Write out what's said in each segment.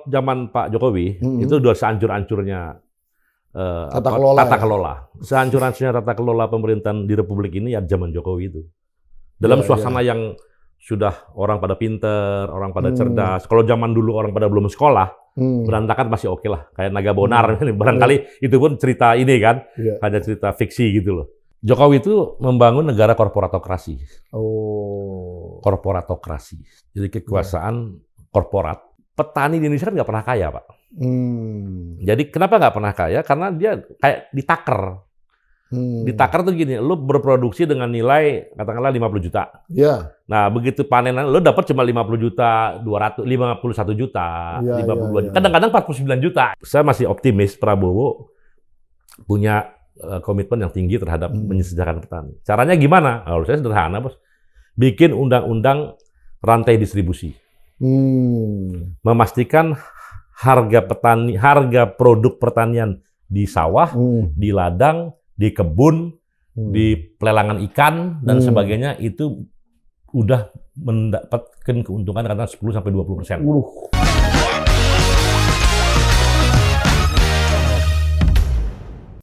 Zaman Pak Jokowi itu udah sehancur-hancurnya Tata kelola. Sehancur-hancurnya tata kelola pemerintahan di Republik ini ya zaman Jokowi itu. Dalam suasana yang sudah orang pada pinter, orang pada cerdas. Kalau zaman dulu orang pada belum sekolah, berantakan masih oke lah. Kayak Naga Bonar, barangkali itu pun cerita ini kan, hanya cerita fiksi gitu loh. Jokowi itu membangun negara korporatokrasi. Korporatokrasi. Jadi kekuasaan korporat. Petani di Indonesia kan nggak pernah kaya, Pak. Jadi kenapa nggak pernah kaya? Karena dia kayak ditaker. Ditaker tuh gini, lu berproduksi dengan nilai katakanlah 50 juta. Iya. Nah, begitu panenan lu dapat cuma 50 juta, 51 juta, 52 juta. Kadang-kadang 49 juta. Saya masih optimis Prabowo punya komitmen yang tinggi terhadap menyejahterakan petani. Caranya gimana? Kalau saya sederhana, Bos. Bikin undang-undang rantai distribusi. Memastikan harga produk pertanian di sawah, di ladang, di kebun, di pelelangan ikan dan sebagainya itu udah mendapatkan keuntungan kadang 10-20%.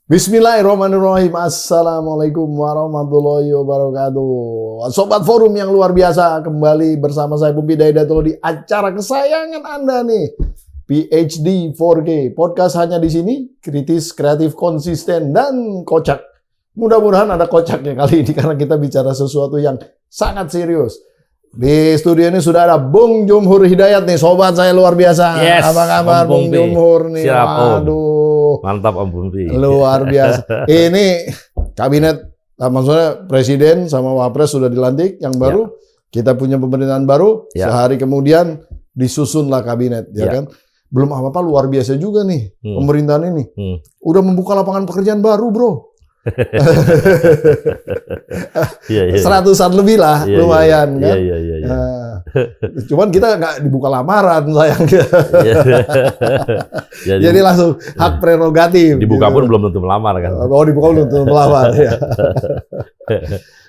Bismillahirrahmanirrahim. Assalamualaikum warahmatullahi wabarakatuh. Sobat Forum yang luar biasa, kembali bersama saya Pupi Daidatullah di acara kesayangan Anda nih, PhD 4K. Podcast hanya di sini, kritis, kreatif, konsisten, dan kocak. Mudah-mudahan ada kocaknya kali ini karena kita bicara sesuatu yang sangat serius. Di studio ini sudah ada Bung Jumhur Hidayat nih, sobat saya luar biasa. Yes, apa kabar Bung Jumhur nih? Siap, Aduh. Mantap Om Bumpi. Luar biasa. Ini kabinet, maksudnya presiden sama wapres sudah dilantik yang baru. Kita punya pemerintahan baru. Sehari kemudian disusunlah kabinet, ya kan? Belum apa-apa, luar biasa juga nih pemerintahan ini. Udah membuka lapangan pekerjaan baru, bro. 100-an lebih lah, lumayan kan. Cuman kita nggak dibuka lamaran sayang. Jadi langsung hak prerogatif. Dibuka pun belum tentu melamar kan. Oh, dibuka belum tentu melamar. Ya.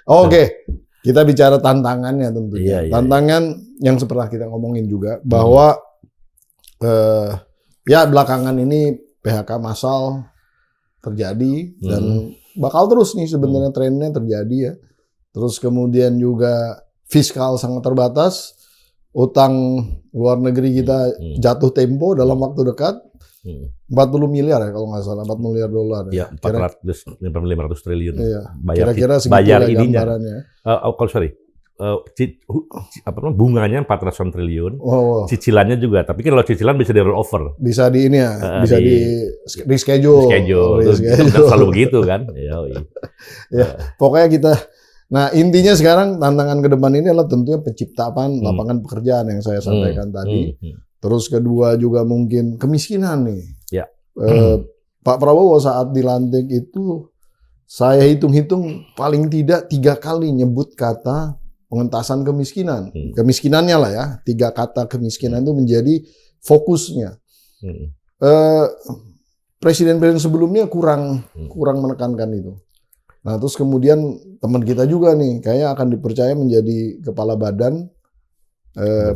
Oke, kita bicara tantangannya tentunya. Tantangan yang seperti kita ngomongin juga bahwa ya belakangan ini PHK massal terjadi dan bakal terus nih sebenarnya trennya terjadi ya. Terus kemudian juga fiskal sangat terbatas, utang luar negeri kita jatuh tempo dalam waktu dekat, 40 miliar ya kalau nggak salah, 40 miliar dolar. Ya, 500 triliun. Iya. Kira-kira segitu bayar ya ininya. gambarannya. Bunganya 400 triliun, cicilannya juga. Tapi kalau cicilan bisa di roll over. Bisa di ini ya, bisa di schedule. Selalu begitu kan. Pokoknya kita. Nah intinya sekarang tantangan ke depan ini adalah tentunya penciptaan lapangan pekerjaan yang saya sampaikan tadi. Terus kedua juga mungkin kemiskinan nih. Pak Prabowo saat dilantik itu saya hitung-hitung paling tidak 3 kali nyebut kata pengentasan kemiskinan. Kemiskinannya lah ya. 3 kata kemiskinan itu menjadi fokusnya. Presiden-presiden sebelumnya kurang menekankan itu. Nah terus kemudian teman kita juga nih kayaknya akan dipercaya menjadi kepala badan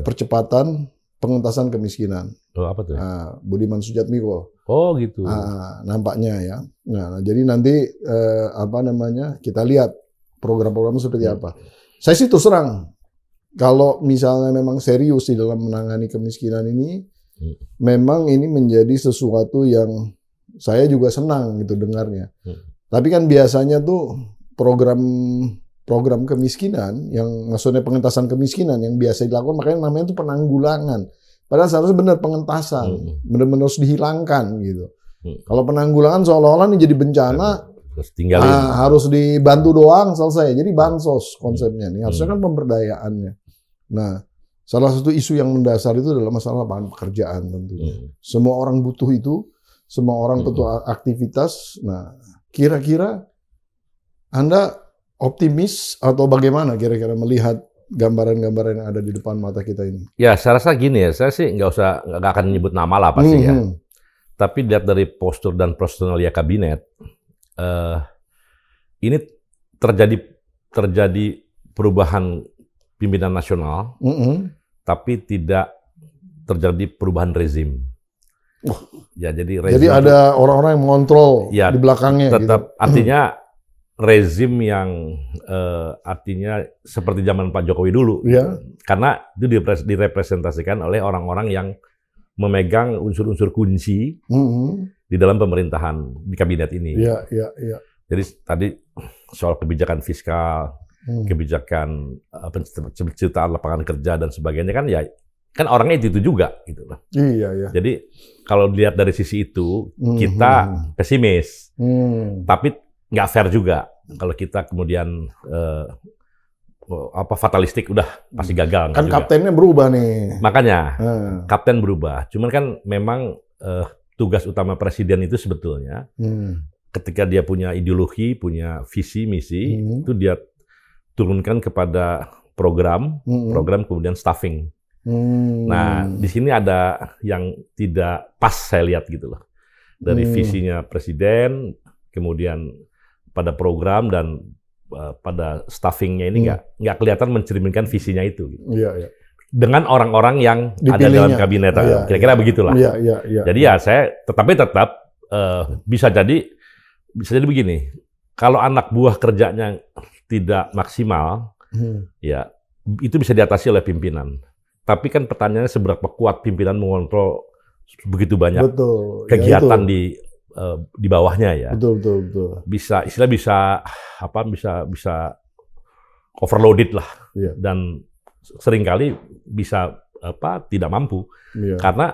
percepatan pengentasan kemiskinan. Apa tuh? Budiman Sujatmiko. Oh gitu. Nampaknya ya. Nah jadi nanti kita lihat program-program seperti apa. Saya sih terus terang, kalau misalnya memang serius di dalam menangani kemiskinan ini, memang ini menjadi sesuatu yang saya juga senang gitu dengarnya. Tapi kan biasanya tuh program kemiskinan, yang maksudnya pengentasan kemiskinan yang biasa dilakukan, makanya namanya itu penanggulangan. Padahal seharusnya benar pengentasan, benar-benar harus dihilangkan gitu. Kalau penanggulangan seolah-olah ini jadi bencana. Harus dibantu doang selesai. Jadi bansos konsepnya nih. Harusnya kan pemberdayaannya. Nah, salah satu isu yang mendasar itu adalah masalah lapangan pekerjaan tentunya. Semua orang butuh itu, semua orang butuh aktivitas. Nah, kira-kira Anda optimis atau bagaimana kira-kira melihat gambaran-gambaran yang ada di depan mata kita ini? Ya, saya rasa gini ya. Saya sih nggak akan nyebut nama lah pasti ya. Tapi lihat dari postur dan personalia kabinet, ini terjadi perubahan pimpinan nasional, tapi tidak terjadi perubahan rezim. Ya, jadi ada orang-orang yang mengontrol ya, di belakangnya. Tetap gitu. artinya rezim yang artinya seperti zaman Pak Jokowi dulu. Ya. Karena itu direpresentasikan oleh orang-orang yang memegang unsur-unsur kunci di dalam pemerintahan di kabinet ini. Iya. Jadi tadi soal kebijakan fiskal, kebijakan penciptaan lapangan kerja dan sebagainya kan orangnya itu juga gitu loh. Iya. Jadi kalau dilihat dari sisi itu kita pesimis, tapi nggak fair juga kalau kita kemudian fatalistik udah pasti gagal. Kan kaptennya berubah nih. Makanya kapten berubah. Cuman kan memang tugas utama presiden itu sebetulnya ketika dia punya ideologi, punya visi misi, itu dia turunkan kepada program kemudian staffing. Nah, di sini ada yang tidak pas saya lihat gitu loh. Dari visinya presiden, kemudian pada program dan pada staffingnya ini nggak kelihatan mencerminkan visinya itu. Gitu. Iya. Dengan orang-orang yang dipilihnya ada dalam kabinet, kira-kira begitulah. Iya. Jadi ya tapi tetap bisa jadi begini. Kalau anak buah kerjanya tidak maksimal, ya itu bisa diatasi oleh pimpinan. Tapi kan pertanyaannya seberapa kuat pimpinan mengontrol begitu banyak kegiatan di bawahnya ya. Betul. Bisa overloaded lah. Iya. Dan seringkali bisa tidak mampu. Iya. Karena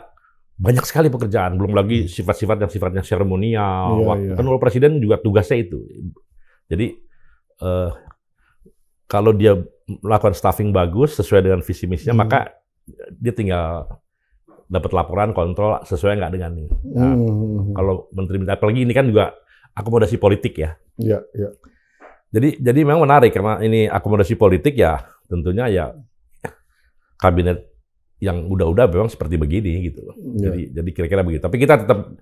banyak sekali pekerjaan, belum lagi sifat-sifat yang sifatnya seremonial. Kan kalau presiden juga tugasnya itu. Jadi kalau dia melakukan staffing bagus sesuai dengan visi misinya, maka dia tinggal dapat laporan, kontrol sesuai nggak dengan ini. Nah, kalau menteri apalagi ini kan juga akomodasi politik ya. Iya. Jadi memang menarik karena ini akomodasi politik ya, tentunya ya kabinet yang udah memang seperti begini gitu loh. Jadi kira-kira begitu. Tapi kita tetap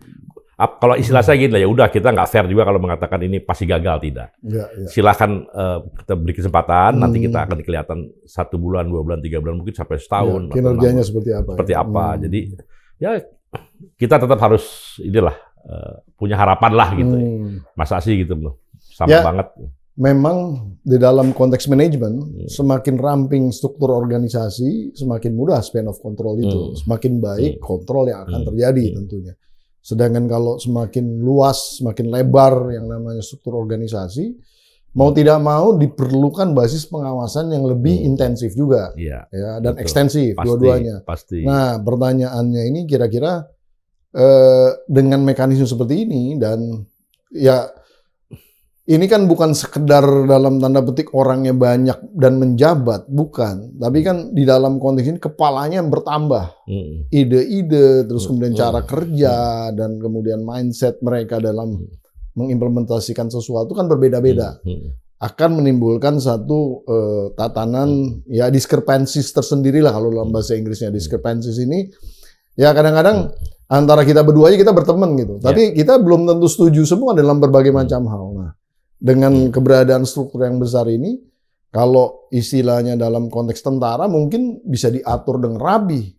kalau istilah saya gini lah, ya udah kita nggak fair juga kalau mengatakan ini pasti gagal, tidak. Silakan kita beri kesempatan, nanti kita akan kelihatan 1 bulan, 2 bulan, 3 bulan, mungkin sampai setahun. Kinerjanya seperti apa? Seperti apa. Jadi ya kita tetap harus punya harapan lah gitu. Masa sih gitu loh. Sama banget. Memang di dalam konteks manajemen, semakin ramping struktur organisasi, semakin mudah span of control itu. Semakin baik kontrol yang akan terjadi tentunya. Sedangkan kalau semakin luas, semakin lebar yang namanya struktur organisasi, mau tidak mau diperlukan basis pengawasan yang lebih intensif juga, ya, dan ekstensif dua-duanya. Pasti. Nah, pertanyaannya ini kira-kira dengan mekanisme seperti ini dan ya ini kan bukan sekedar dalam tanda petik orangnya banyak dan menjabat, bukan. Tapi kan di dalam konteks ini kepalanya yang bertambah. Ide-ide, terus kemudian cara kerja, dan kemudian mindset mereka dalam mengimplementasikan sesuatu kan berbeda-beda. Akan menimbulkan satu tatanan, ya discrepancies tersendiri lah kalau dalam bahasa Inggrisnya. Discrepancies ini, ya kadang-kadang antara kita berdua aja kita berteman gitu. Tapi kita belum tentu setuju semua dalam berbagai macam hal. Nah, dengan keberadaan struktur yang besar ini, kalau istilahnya dalam konteks tentara mungkin bisa diatur dengan rapi.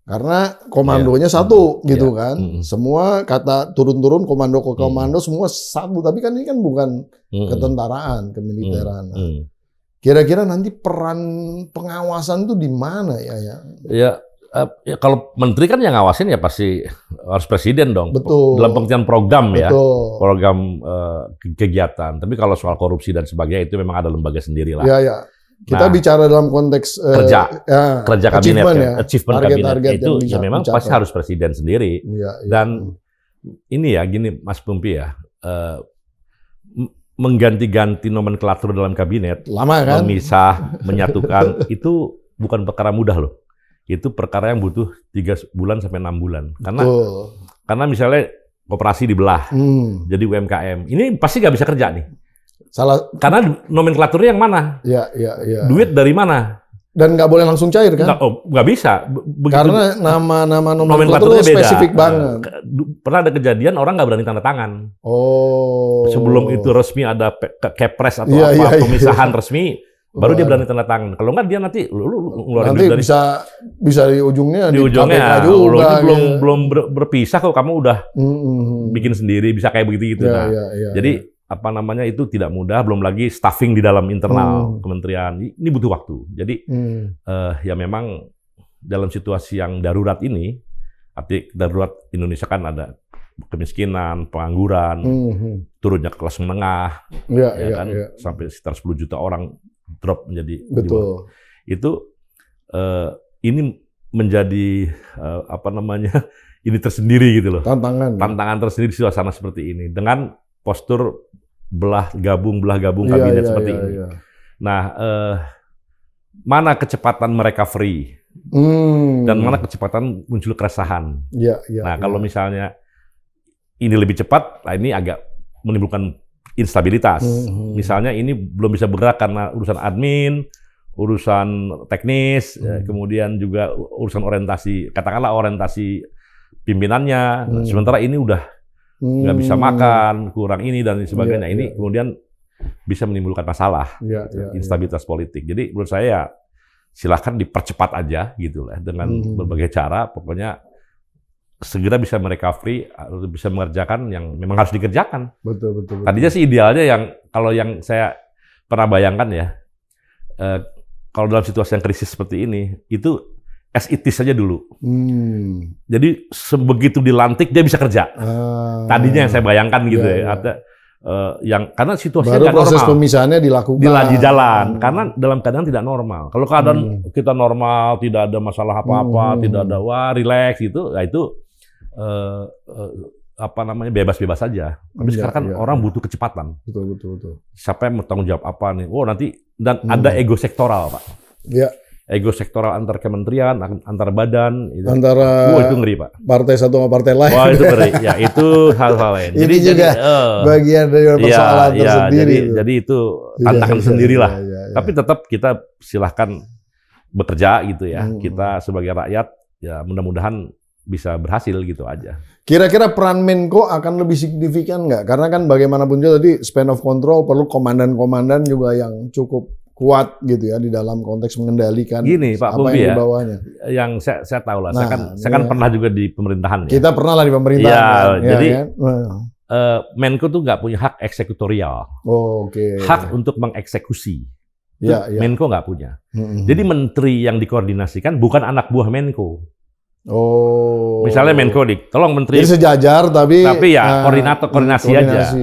Karena komandonya satu gitu kan. Semua kata turun-turun, komando ke komando, semua satu. Tapi kan ini kan bukan ketentaraan, kemiliteran. Kira-kira nanti peran pengawasan itu di mana ya? Ya kalau menteri kan yang ngawasin ya pasti harus presiden dong. Betul. Dalam pengertian program ya. Betul. Program kegiatan. Tapi kalau soal korupsi dan sebagainya itu memang ada lembaga sendiri lah. Ya. Kita bicara dalam konteks kerja kabinet ya. Achievement kabinet itu ya memang pasti harus presiden sendiri. Dan ini ya gini Mas Pumpi ya. Mengganti-ganti nomenklatur dalam kabinet. Lama kan? Memisah, menyatukan itu bukan perkara mudah loh. Itu perkara yang butuh 3 bulan sampai 6 bulan. Karena misalnya koperasi dibelah, jadi UMKM. Ini pasti nggak bisa kerja nih. Karena nomenklaturnya yang mana? Iya. Duit dari mana? Dan nggak boleh langsung cair kan? Nggak bisa. Begitu, karena nama nomenklaturnya spesifik banget. Pernah ada kejadian orang nggak berani tanda tangan. Oh. Sebelum itu resmi ada kepres atau pemisahan resmi. baru dia berani tanda tangan. Kalau nggak dia nanti lu ngeluarin nanti dari bisa di ujungnya di ujungnya KPK juga, belum berpisah kok kamu udah bikin sendiri, bisa kayak begitu gitu. Jadi apa namanya itu tidak mudah, belum lagi staffing di dalam internal kementerian. Ini butuh waktu. Jadi ya memang dalam situasi yang darurat ini, arti darurat Indonesia kan ada kemiskinan, pengangguran, turunnya ke kelas menengah, sampai sekitar 10 juta orang drop menjadi betul. Itu ini menjadi apa namanya ini tersendiri gitu loh. Tantangan tersendiri di suasana seperti ini dengan postur belah gabung kabinet seperti ini. Nah, mana kecepatan mereka free dan mana kecepatan muncul keresahan. Nah, kalau misalnya ini lebih cepat, nah ini agak menimbulkan instabilitas. Misalnya ini belum bisa bergerak karena urusan admin, urusan teknis, kemudian juga urusan orientasi, katakanlah orientasi pimpinannya. Sementara ini udah nggak bisa makan, kurang ini dan sebagainya. Ini kemudian bisa menimbulkan masalah, instabilitas politik. Jadi menurut saya silahkan dipercepat aja gitu lah dengan berbagai cara. Pokoknya segera bisa merecovery, bisa mengerjakan yang memang harus dikerjakan. Betul. Tadinya sih idealnya kalau yang saya pernah bayangkan ya, kalau dalam situasi yang krisis seperti ini, itu as it is saja dulu. Jadi sebegitu dilantik dia bisa kerja. Tadinya yang saya bayangkan gitu karena situasinya baru proses normal. pemisahannya dilakukan. Di jalan, karena dalam keadaan tidak normal. Kalau keadaan kita normal, tidak ada masalah apa-apa, tidak ada relax gitu, ya itu apa namanya bebas-bebas saja. Tapi sekarang kan orang butuh kecepatan. Betul. Siapa yang bertanggung jawab apa nih? Nanti dan ada ego sektoral, Pak. Ego sektoral antar kementerian, antar badan, itu. Itu ngeri, Pak. Partai satu sama partai lain. Wah, itu ngeri. Ya, itu hal-hal lain. Ini juga bagian dari persoalan tersendiri. Jadi itu tantangan sendirilah. Tapi tetap kita silahkan bekerja gitu ya. Kita sebagai rakyat ya mudah-mudahan bisa berhasil gitu aja. Kira-kira peran Menko akan lebih signifikan nggak? Karena kan bagaimanapun juga tadi span of control perlu komandan-komandan juga yang cukup kuat gitu ya di dalam konteks mengendalikan Gini, Pak apa yang di bawahnya. Yang saya tahu lah, saya kan pernah juga di pemerintahan. Kita pernah lah di pemerintahan. Jadi Menko tuh nggak punya hak eksekutorial. Hak untuk mengeksekusi. Menko nggak punya. Jadi menteri yang dikoordinasikan bukan anak buah Menko. Misalnya Menko tolong menteri. Jadi sejajar tapi ya koordinasi aja.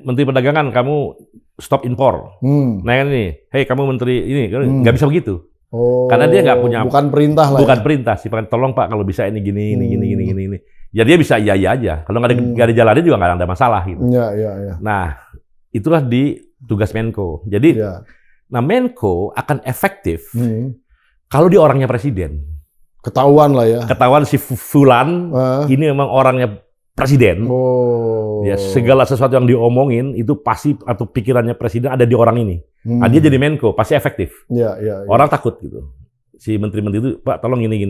Menteri Perdagangan kamu stop impor. Nah ini, kamu menteri ini nggak bisa begitu. Karena dia nggak punya. Bukan perintah lah. Bukan perintah sih, tolong Pak kalau bisa ini gini. Ya dia bisa iya aja. Kalau nggak dijalanin juga nggak ada masalah gitu. Nah itulah di tugas Menko. Jadi, nah Menko akan efektif kalau dia orangnya presiden. Ketahuan lah ya. Ketahuan si Fulan ini memang orangnya presiden. Ya segala sesuatu yang diomongin itu pasti atau pikirannya presiden ada di orang ini. Nah, dia jadi Menko pasti efektif. Orang takut gitu. Si menteri-menteri itu, Pak tolong gini.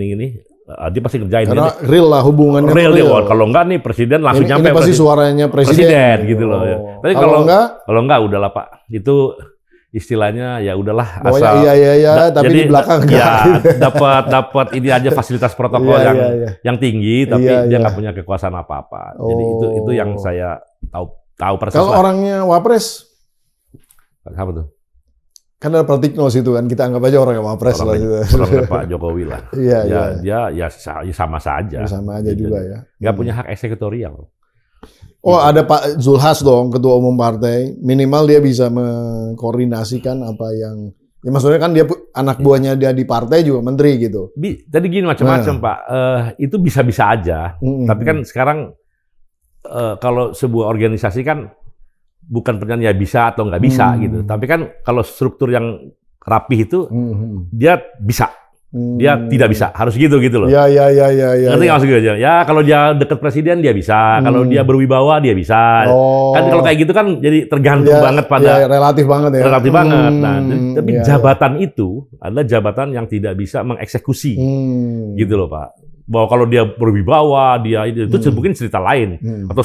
Dia pasti kerjain. Karena real lah hubungannya. Real. Kalau enggak nih presiden langsung nyampe. Ini pasti suaranya presiden gitu loh. Tapi kalau enggak udahlah Pak. Itu istilahnya ya udahlah asal tapi di belakang dapat ini aja fasilitas protokol yang tinggi tapi dia nggak punya kekuasaan apa-apa. Jadi itu yang saya tahu persis. Kalau orangnya Wapres apa tuh? Kan ada Pratikno situ kan, kita anggap aja orangnya Wapres lah gitu. Orang Pak Jokowi lah. Dia sama saja. Sama aja juga ya. Nggak punya hak eksekutorial. Ada Pak Zulhas dong, Ketua Umum Partai. Minimal dia bisa mengkoordinasikan apa yang... Ya maksudnya kan dia anak buahnya dia di partai juga menteri gitu. Jadi gini macam-macam Pak. Itu bisa-bisa aja. Tapi kan sekarang kalau sebuah organisasi kan bukan pertanyaan ya bisa atau nggak bisa gitu. Tapi kan kalau struktur yang rapih itu dia bisa. Dia tidak bisa, harus gitu loh. Ngerti nggak maksudnya? Ya kalau dia dekat presiden dia bisa, kalau dia berwibawa dia bisa. Kan kalau kayak gitu kan jadi tergantung banget pada relatif banget ya. Relatif banget. Nah, tapi jabatan itu adalah jabatan yang tidak bisa mengeksekusi, gitu loh Pak. bahwa kalau dia berwibawa, dia itu mungkin cerita lain atau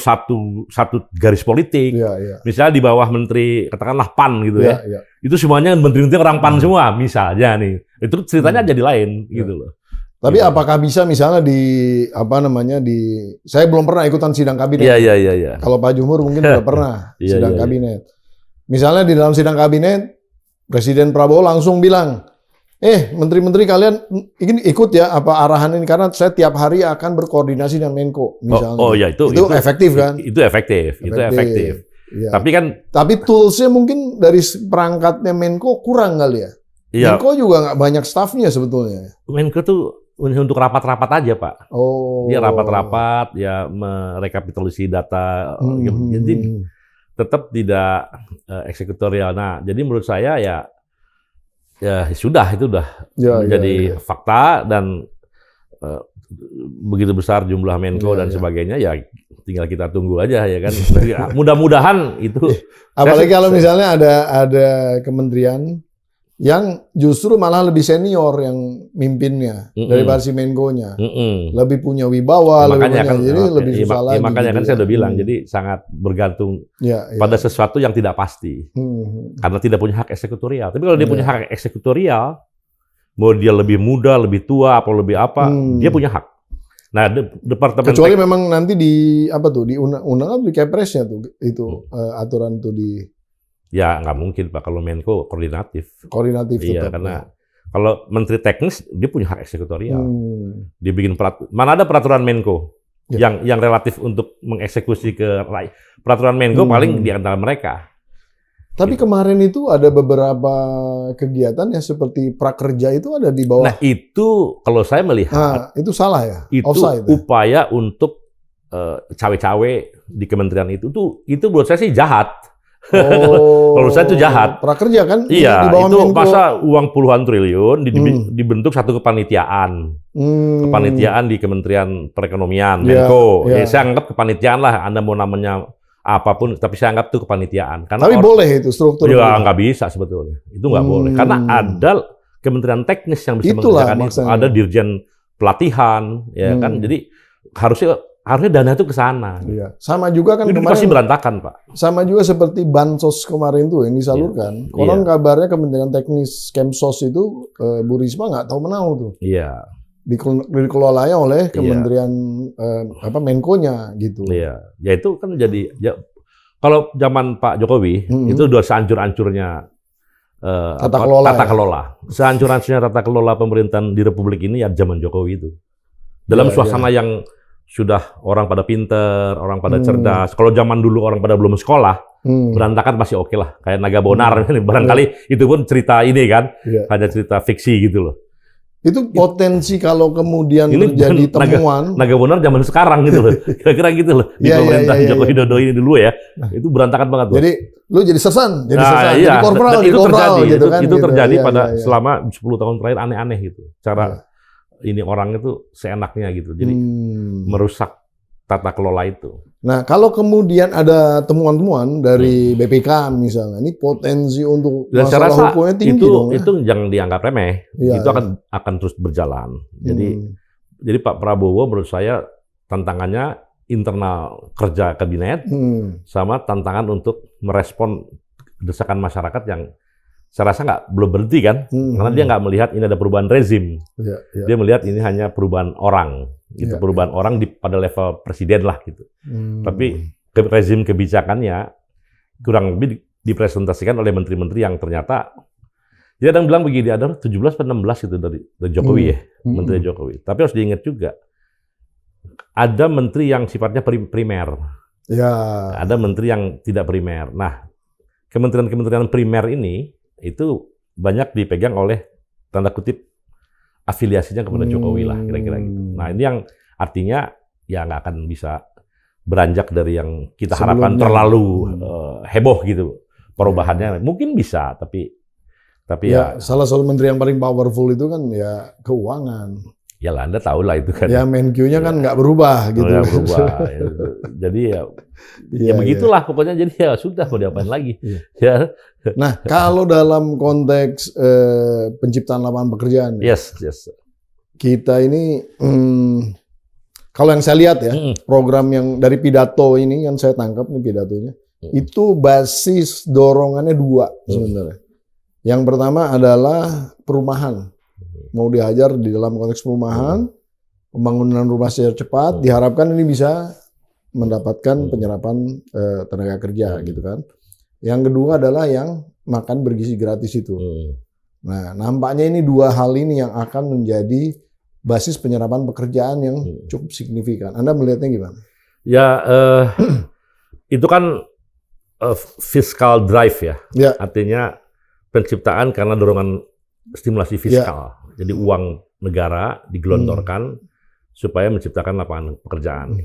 satu garis politik. Misalnya di bawah menteri katakanlah PAN gitu ya. Itu semuanya menteri-menteri orang PAN semua misalnya nih. Itu ceritanya jadi lain gitu loh. Tapi apakah bisa misalnya saya belum pernah ikutan sidang kabinet. Iya. Kalau Pak Jumhur mungkin udah pernah sidang kabinet. Misalnya di dalam sidang kabinet Presiden Prabowo langsung bilang, menteri-menteri kalian ingin ikut ya apa arahan ini karena saya tiap hari akan berkoordinasi dengan Menko misalnya. Itu efektif kan? Itu efektif. Ya. Tapi toolsnya mungkin dari perangkatnya Menko kurang kali ya. Iya. Menko juga nggak banyak stafnya sebetulnya. Menko tuh untuk rapat-rapat aja Pak. Dia rapat-rapat ya merekapitulasi data. Jadi tetap tidak eksekutorial. Nah jadi menurut saya ya sudah itu udah menjadi fakta dan begitu besar jumlah Menko dan sebagainya ya tinggal kita tunggu aja ya kan. Mudah-mudahan itu. Apalagi kalau misalnya ada kementerian yang justru malah lebih senior yang mimpinnya daripada si Menko-nya. Lebih punya wibawa, lebih susah lagi. Makanya kan saya udah bilang, jadi sangat bergantung pada sesuatu yang tidak pasti. Karena tidak punya hak eksekutorial. Tapi kalau dia punya hak eksekutorial, mau dia lebih muda, lebih tua, atau lebih apa, dia punya hak. Nah, departemen kecuali memang nanti di undang-undang di Kepresnya tuh itu aturan tuh di. Ya nggak mungkin Pak kalau Menko koordinatif. Iya karena kalau Menteri Teknis dia punya hak eksekutorial. Dia bikin mana ada peraturan Menko yang relatif untuk mengeksekusi ke peraturan Menko paling di antara mereka. Tapi kemarin itu ada beberapa kegiatan yang seperti prakerja itu ada di bawah. Nah itu kalau saya melihat itu salah ya. Itu offside, upaya untuk cawe-cawe di kementerian itu menurut saya sih jahat. Kalau saya itu jahat. Prakerja kan? Iya, itu masa uang puluhan triliun dibentuk satu kepanitiaan. Kepanitiaan di Kementerian Perekonomian, Menko. Ya, saya anggap kepanitiaan lah, Anda mau namanya apapun, tapi saya anggap itu kepanitiaan. Karena tapi boleh itu struktur? Ya, nggak bisa sebetulnya. Itu nggak boleh. Karena ada Kementerian Teknis yang bisa mengerjakan itu. Ada Dirjen Pelatihan, ya kan? Jadi harusnya dana itu ke sana. Iya. Sama juga kan itu kemarin pasti berantakan, Pak. Sama juga seperti bansos kemarin tuh yang disalurkan. Konon kabarnya Kementerian Teknis Kemsos itu Bu Risma nggak tahu menau tuh. Iya. Dikelolanya oleh Kementerian Menko-nya gitu. Iya. Ya itu kan jadi kalau zaman Pak Jokowi itu udah sehancur-hancurnya tata kelola. Sehancur-hancurnya tata kelola pemerintahan di Republik ini ya zaman Jokowi itu. Dalam suasana yang sudah orang pada pinter, orang pada cerdas. Kalau zaman dulu orang pada belum sekolah, berantakan masih oke lah. Kayak Naga Bonar, barangkali itu pun cerita ini kan, hanya cerita fiksi gitu loh. Itu potensi kalau kemudian terjadi temuan. Naga Bonar zaman sekarang gitu loh, kira-kira gitu loh. Di pemerintahan Joko Widodo ini dulu ya, itu berantakan banget loh. Jadi lu jadi sersan, jadi korporal, itu terjadi pada selama 10 tahun terakhir aneh-aneh gitu. Cara ini orang itu seenaknya gitu, jadi merusak tata kelola itu. Nah, kalau kemudian ada temuan-temuan dari BPK misalnya, ini potensi untuk masalah hukumnya tinggi dong. Itu jangan dianggap remeh. Itu akan terus berjalan. Jadi Pak Prabowo menurut saya tantangannya internal kerja kabinet sama tantangan untuk merespon desakan masyarakat yang saya rasa belum berhenti kan, karena dia nggak melihat ini ada perubahan rezim. Dia melihat ini hanya perubahan orang, gitu, perubahan orang pada level presiden lah gitu. Tapi rezim kebijakannya kurang lebih dipresentasikan oleh menteri-menteri yang ternyata dia ada yang bilang begini, ada 17 atau 16 itu dari Jokowi ya, menteri Jokowi. Tapi harus diingat juga, ada menteri yang sifatnya primer, ada menteri yang tidak primer. Nah, kementerian-kementerian primer ini itu banyak dipegang oleh tanda kutip afiliasinya kepada Jokowi lah kira-kira gitu. Nah ini yang artinya ya nggak akan bisa beranjak dari yang kita harapkan terlalu heboh gitu perubahannya. Mungkin bisa tapi ya salah satu menteri yang paling powerful itu kan ya keuangan. Ya lah, Anda tahu lah itu kan. Ya Menq-nya kan nggak berubah gitu. Nggak berubah. Jadi ya begitulah pokoknya. Jadi ya sudah mau diapain lagi. Ya. Nah kalau dalam konteks penciptaan lapangan pekerjaan, yes. kita ini kalau yang saya lihat ya, program yang dari pidato ini kan saya tangkap nih pidatonya, itu basis dorongannya dua sebenarnya. Yang pertama adalah perumahan. Mau dihajar di dalam konteks perumahan, pembangunan rumah secara cepat, diharapkan ini bisa mendapatkan penyerapan tenaga kerja gitu kan. Yang kedua adalah yang makan bergizi gratis itu. Nah, nampaknya ini dua hal ini yang akan menjadi basis penyerapan pekerjaan yang cukup signifikan. Anda melihatnya gimana? Ya, itu kan fiscal drive ya. Artinya penciptaan karena dorongan stimulasi fiskal. Jadi uang negara digelontorkan supaya menciptakan lapangan pekerjaan.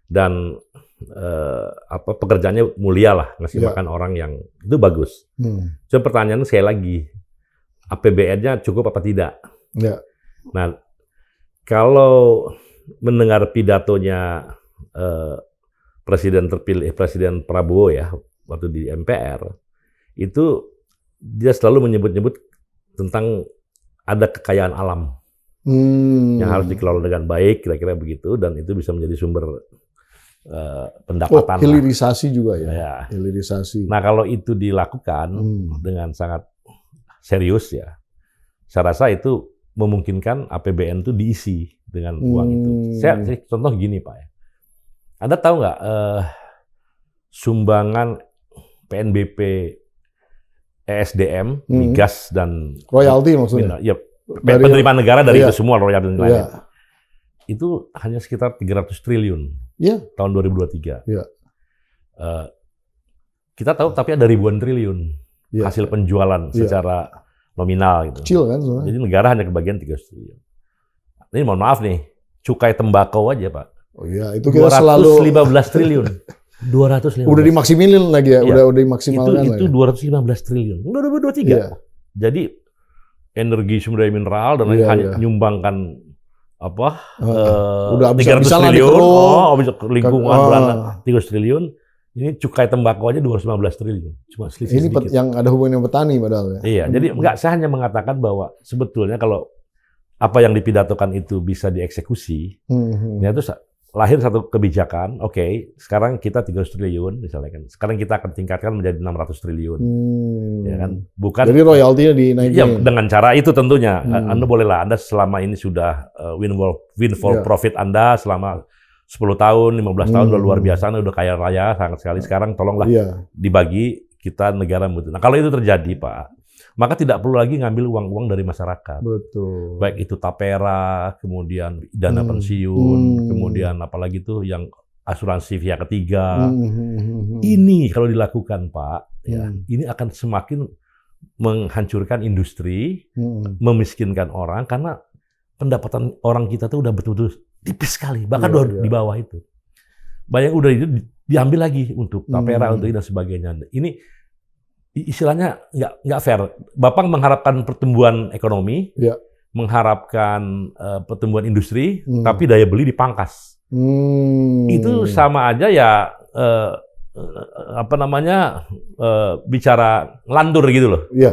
Dan pekerjaannya mulia lah, ngasih makan orang yang itu bagus. Cuma pertanyaan sekali lagi, APBN-nya cukup apa tidak? Nah, kalau mendengar pidatonya Presiden terpilih, Presiden Prabowo ya, waktu di MPR, itu dia selalu menyebut-nyebut tentang ada kekayaan alam yang harus dikelola dengan baik, kira-kira begitu, dan itu bisa menjadi sumber pendapatan. Hilirisasi juga ya. Hilirisasi. Nah, kalau itu dilakukan dengan sangat serius ya, saya rasa itu memungkinkan APBN itu diisi dengan uang itu. Saya contoh gini Pak ya. Anda tahu nggak sumbangan PNBP ESDM, migas dan royalti maksudnya? Ya, penerimaan negara dari itu semua royalti dan lain-lain. Itu hanya sekitar 300 triliun tahun 2023. Kita tahu tapi ada ribuan triliun hasil penjualan secara nominal gitu. Kecil kan sebenarnya. Jadi negara hanya kebagian 300 triliun. Ini mohon maaf nih, cukai tembakau aja Pak. Oh iya, itu kita selalu 215 triliun. 215. Udah dimaksimalin lagi ya, udah dimaksimalkan itu 215 triliun. Udah 2023. Jadi energi sumber daya mineral dan lain hanya nyumbangkan udah 300 triliun. Lingkungan Belanda 300 triliun. Ini cukai tembakau aja 215 triliun. Cuma selisih ini sedikit. Yang ada hubungan dengan petani padahal ya. Iya, jadi saya hanya mengatakan bahwa sebetulnya kalau apa yang dipidatokan itu bisa dieksekusi, itu lahir satu kebijakan, oke, sekarang kita 300 triliun misalnya kan. Sekarang kita akan tingkatkan menjadi 600 triliun. Ya kan? Bukan. Jadi royaltinya dinaikin. Ya, dengan cara itu tentunya. Anda bolehlah, Anda selama ini sudah windfall profit Anda selama 10 tahun, 15 tahun udah luar biasa, udah kaya raya sangat sekali. Sekarang tolonglah dibagi, kita negara butuh. Nah, kalau itu terjadi, Pak, maka tidak perlu lagi ngambil uang-uang dari masyarakat. Betul. Baik itu tapera, kemudian dana pensiun, kemudian apalagi tuh yang asuransi pihak ketiga. Ini kalau dilakukan, Pak, ya, ini akan semakin menghancurkan industri, memiskinkan orang karena pendapatan orang kita tuh udah betul-betul tipis sekali, bahkan di bawah itu. Banyak udah itu diambil lagi untuk tapera, untuk dan sebagainya. Ini istilahnya nggak fair. Bapak mengharapkan pertumbuhan ekonomi, mengharapkan pertumbuhan industri, tapi daya beli dipangkas. Itu sama aja ya bicara landur gitu loh. Iya.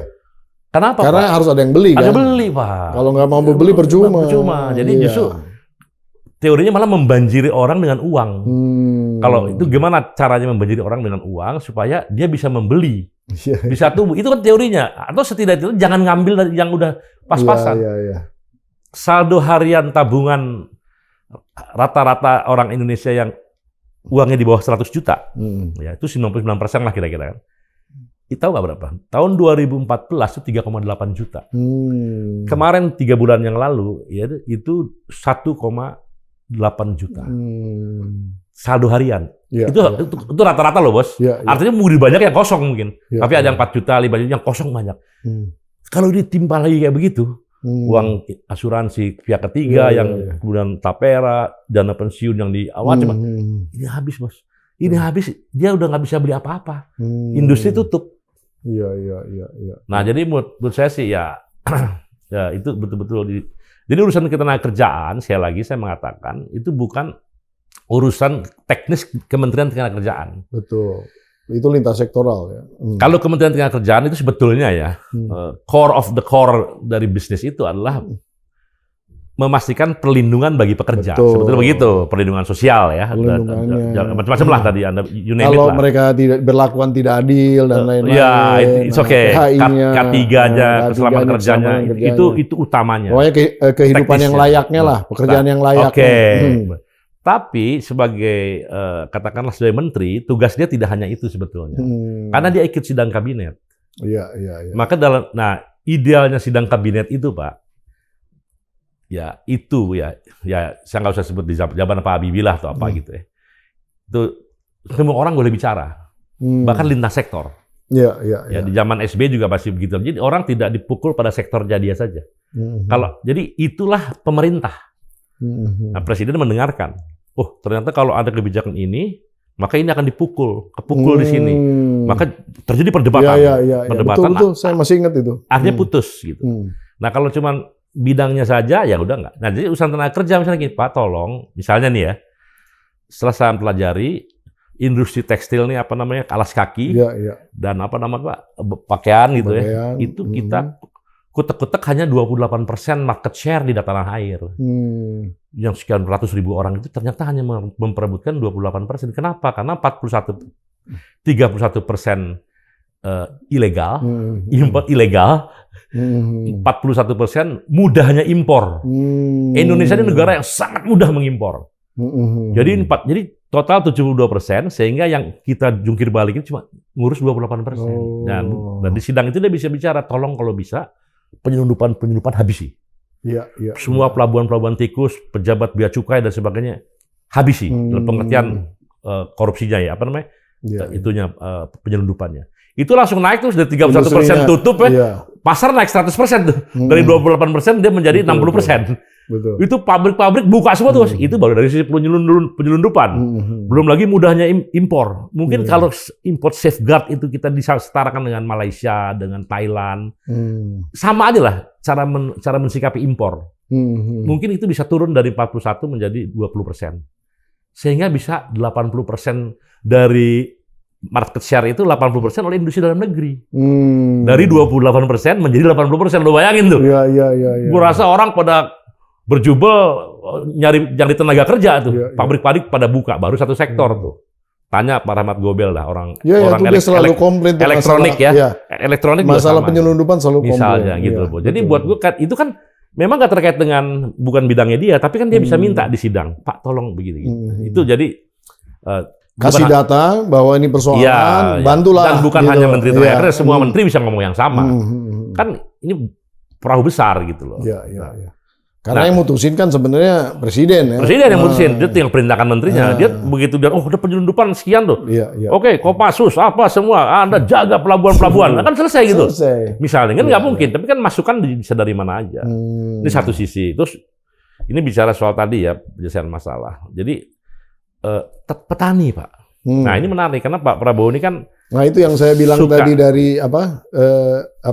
Kenapa? Karena Pak? harus ada yang beli kan. Ada beli, Pak. Kalau nggak mau beli percuma. Jadi justru teorinya malah membanjiri orang dengan uang. Kalau itu gimana caranya membanjiri orang dengan uang supaya dia bisa membeli, bisa tumbuh. Itu kan teorinya. Atau setidaknya jangan ngambil dari yang udah pas-pasan. Saldo harian tabungan rata-rata orang Indonesia yang uangnya di bawah 100 juta, ya itu 99% lah kira-kira kan. Tahu nggak berapa? Tahun 2014 itu 3,8 juta. Kemarin 3 bulan yang lalu ya itu 1,8 juta. Saldo harian. Itu rata-rata loh, Bos. Artinya mungkin banyak yang kosong mungkin. Tapi ada yang 4 juta, 5 juta yang kosong banyak. Kalau ditimpa lagi kayak begitu, uang asuransi pihak ketiga yang kemudian tapera, dana pensiun yang di awal ini habis, Bos. Ini habis, dia udah nggak bisa beli apa-apa. Industri tutup. Nah, jadi menurut saya sih ya itu betul-betul jadi urusan ketenagakerjaan, sekali lagi saya mengatakan itu bukan urusan teknis Kementerian Ketenagakerjaan. Betul. Itu lintas sektoral ya. Kalau Kementerian Ketenagakerjaan itu sebetulnya ya core of the core dari bisnis itu adalah memastikan perlindungan bagi pekerja. Betul. Sebetulnya begitu, perlindungan sosial ya. Macam-macam lah tadi Anda you name it Kalau lah. mereka tidak berlakuan tidak adil dan lain-lain. Ya, it's okay. PHI-nya, K3-nya, keselamatan kerjanya, itu utamanya. Pokoknya kehidupan yang layaknya lah, pekerjaan yang layak. Oke. Tapi sebagai katakanlah sebagai menteri, tugas dia tidak hanya itu sebetulnya. Karena dia ikut sidang kabinet. Iya. Maka idealnya sidang kabinet itu, Pak, ya itu ya saya nggak usah sebut di zaman Pak Habibie lah atau apa gitu ya. Itu semua orang boleh bicara, bahkan lintas sektor. Ya di zaman SBY juga masih begitu. Jadi orang tidak dipukul pada sektornya dia saja. Jadi itulah pemerintah. Nah, presiden mendengarkan. Oh, ternyata kalau ada kebijakan ini, maka ini akan kepukul di sini. Maka terjadi perdebatan. Perdebatan. Betul, saya masih ingat itu. Akhirnya putus gitu. Nah, kalau cuman bidangnya saja ya udah enggak. Nah, jadi urusan tenaga kerja misalnya gini, Pak, tolong misalnya nih ya. Setelah saya pelajari industri tekstil nih alas kaki dan Pak, pakaian gitu ya. Itu kita kutek-kutek hanya 28% market share di tanah air. Yang sekian ratus ribu orang itu ternyata hanya memperebutkan 28%. Kenapa? Karena 31% ilegal, impor ilegal, 41% mudahnya impor. Indonesia ini negara yang sangat mudah mengimpor. Jadi total 72%, sehingga yang kita jungkir balikin cuma ngurus 28%. Dan di sidang itu dia bisa bicara, tolong kalau bisa penyelundupan habisi. Semua pelabuhan tikus, pejabat bea cukai dan sebagainya habisi dalam pengertian korupsinya ya, itunya penyelundupannya. Itu langsung naik tuh dari 31% tutup ya. Pasar naik 100% tuh. Dari 28% dia menjadi 60%. Betul. Itu pabrik-pabrik buka semua tuh. Itu baru dari sisi penyelundupan. Belum lagi mudahnya impor. Mungkin kalau import safeguard itu kita disetarakan dengan Malaysia, dengan Thailand. Sama aja lah cara mensikapi impor. Mungkin itu bisa turun dari 41 menjadi 20%. Sehingga bisa 80% dari market share itu 80% oleh industri dalam negeri. Dari 28% menjadi 80%. Lo bayangin tuh. Gue rasa orang pada berjubel nyari tenaga kerja tuh. Pabrik-pabrik pada buka, baru satu sektor tuh. Tanya Pak Rahmat Gobel lah, orang dia selalu komplain elektronik masalah, ya. Elektronik masalah penyelundupan selalu komplain. Misalnya gitu loh. Jadi buat gue kan itu kan memang nggak terkait dengan bukan bidangnya dia, tapi kan dia bisa minta di sidang, Pak tolong begini. Itu jadi kasih data bahwa ini persoalan, bantulah. Dan bukan hanya menteri tenaga kerja, semua menteri bisa ngomong yang sama. Kan ini perahu besar gitu loh. Karena yang mutusin kan sebenarnya presiden ya. Presiden yang mutusin, dia tinggal perintahkan menterinya. Dia begitu dia, udah penyelundupan sekian tuh. Oke, Kopassus apa semua, Anda jaga pelabuhan-pelabuhan. Kan selesai gitu. Misalnya kan nggak mungkin, tapi kan masukan bisa dari mana aja. Ini satu sisi. Terus ini bicara soal tadi ya, penyelesaian masalah. Jadi petani, Pak. Nah, ini menarik karena Pak Prabowo ini kan itu yang saya bilang tadi dari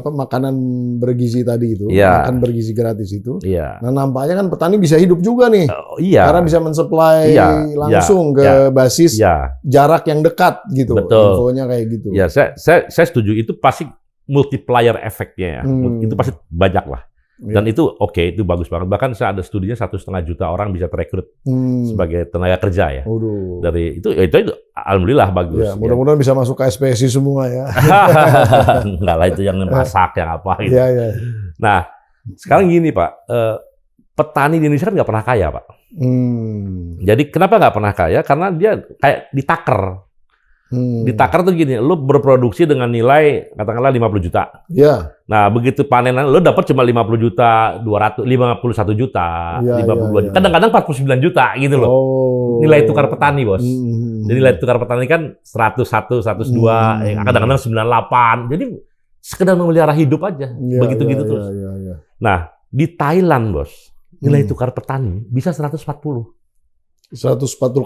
makanan bergizi tadi itu, makan bergizi gratis itu. Nah, nampaknya kan petani bisa hidup juga nih. Karena bisa mensuplai langsung ke basis jarak yang dekat gitu. Betul. Infonya kayak gitu. Ya, saya setuju, itu pasti multiplier efeknya ya. Itu pasti banyak lah. Dan itu itu bagus banget. Bahkan saya ada studinya 1,5 juta orang bisa terekrut sebagai tenaga kerja ya. Dari itu alhamdulillah bagus. Mudah-mudahan bisa masuk ke SPSI semua ya. Enggak lah, itu yang masak yang apa gitu. Nah, sekarang gini Pak, petani di Indonesia kan nggak pernah kaya Pak. Jadi kenapa nggak pernah kaya? Karena dia kayak ditaker. Ditakar tuh gini, lu berproduksi dengan nilai katakanlah 50 juta. Nah, begitu panenan lu dapat cuma 50 juta, 51 juta, 52 juta. Kadang-kadang 49 juta gitu loh. Nilai tukar petani, Bos. Jadi nilai tukar petani kan 101, 102, kadang-kadang 98. Jadi sekedar memelihara hidup aja. Begitu gitu terus. Nah, di Thailand, Bos, nilai tukar petani bisa 140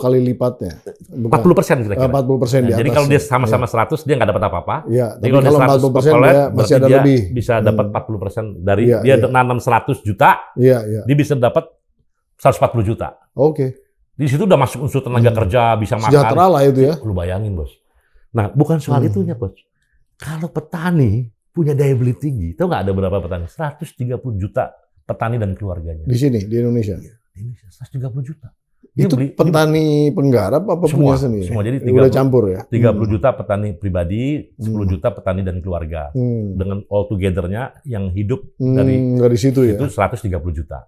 kali lipatnya. 40% kira-kira. 40% di atas. Jadi kalau dia sama-sama 100 dia nggak dapat apa-apa. Tapi kalau 40% dia masih ada lebih. Bisa dapat 40% dari dia nanam 100 juta. Dia bisa dapat 140 juta. Di situ udah masuk unsur tenaga kerja, bisa makan. Sejahtera lah itu ya. Lu bayangin, Bos. Nah, bukan soal itunya, Bos. Kalau petani punya daya beli tinggi, tahu nggak ada berapa petani? 130 juta petani dan keluarganya. Di sini, di Indonesia. Ini 130 juta. Itu petani penggarap apa punya sendiri? Semua, jadi 30, udah campur ya? 30 juta petani pribadi, 10 juta petani dan keluarga. Dengan all together-nya yang hidup dari situ ya? Itu 130 juta.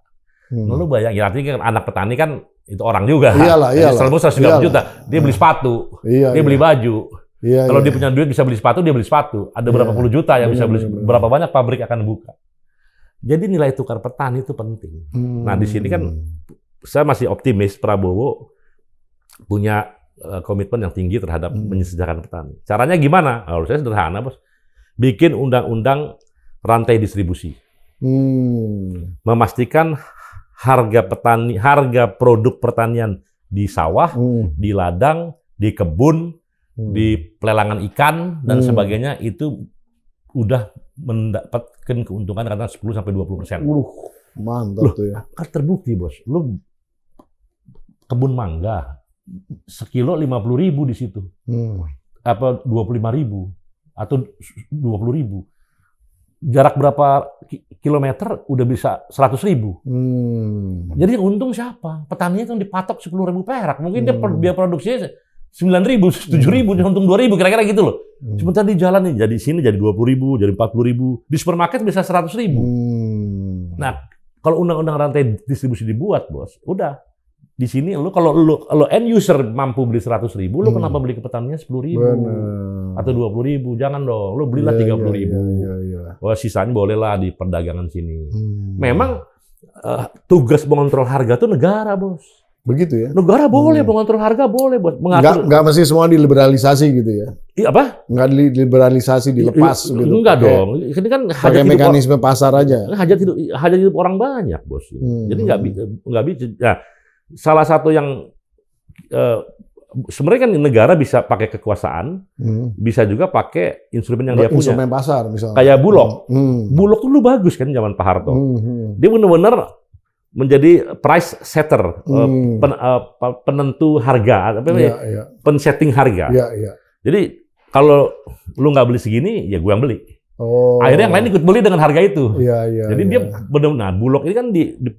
Lalu bayangin, artinya kan anak petani kan itu orang juga. Iyalah. Selama 130 juta, dia beli sepatu, dia beli baju. Kalau dia punya duit bisa beli sepatu, dia beli sepatu. Ada berapa puluh juta yang bisa beli, berapa banyak pabrik akan buka. Jadi nilai tukar petani itu penting. Nah di sini kan saya masih optimis Prabowo punya komitmen yang tinggi terhadap menyejahterakan petani. Caranya gimana? Kalau saya sederhana, Bos. Bikin undang-undang rantai distribusi. Memastikan harga produk pertanian di sawah, di ladang, di kebun, di pelelangan ikan dan sebagainya itu udah mendapatkan keuntungan karena 10-20%. Mantap tuh ya. Kan terbukti, Bos. Lu kebun mangga sekilo 50.000 di situ. Apa 25.000 atau 20.000. Jarak berapa kilometer udah bisa 100.000. Jadi yang untung siapa? Petaninya kan dipatok 10.000 perak. Mungkin dia produksinya 9.000, 7.000, dia untung 2.000 kira-kira gitu loh. Sementara di jalan nih jadi sini jadi 20.000, jadi 40.000. Di supermarket bisa 100.000. Nah, kalau undang-undang rantai distribusi dibuat, Bos, udah. Di sini kalau end user mampu beli 100.000, lu kenapa beli ke petaninya 10.000 atau 20.000? Jangan dong, lu belilah 30.000. Wah, sisanya bolehlah di perdagangan sini. Memang tugas mengontrol harga tuh negara, Bos. Begitu ya? Negara boleh mengontrol harga, boleh buat mengatur. Nggak mesti semua diliberalisasi gitu ya? Iya apa? Nggak diliberalisasi, dilepas gitu. Enggak dong. Ini kan pakai mekanisme pasar aja. Hajat hidup orang banyak, Bos. Jadi nggak bisa. Nah, salah satu yang sebenarnya kan negara bisa pakai kekuasaan, bisa juga pakai instrumen yang dia punya. Instrumen pasar misalnya. Kayak Bulog. Bulog tuh dulu bagus kan zaman Pak Harto. Dia benar-benar menjadi price setter, penentu harga, pensetting harga. Jadi kalau lu nggak beli segini, ya gue yang beli. Akhirnya yang lain ikut beli dengan harga itu. Jadi dia benar-benar Bulog ini kan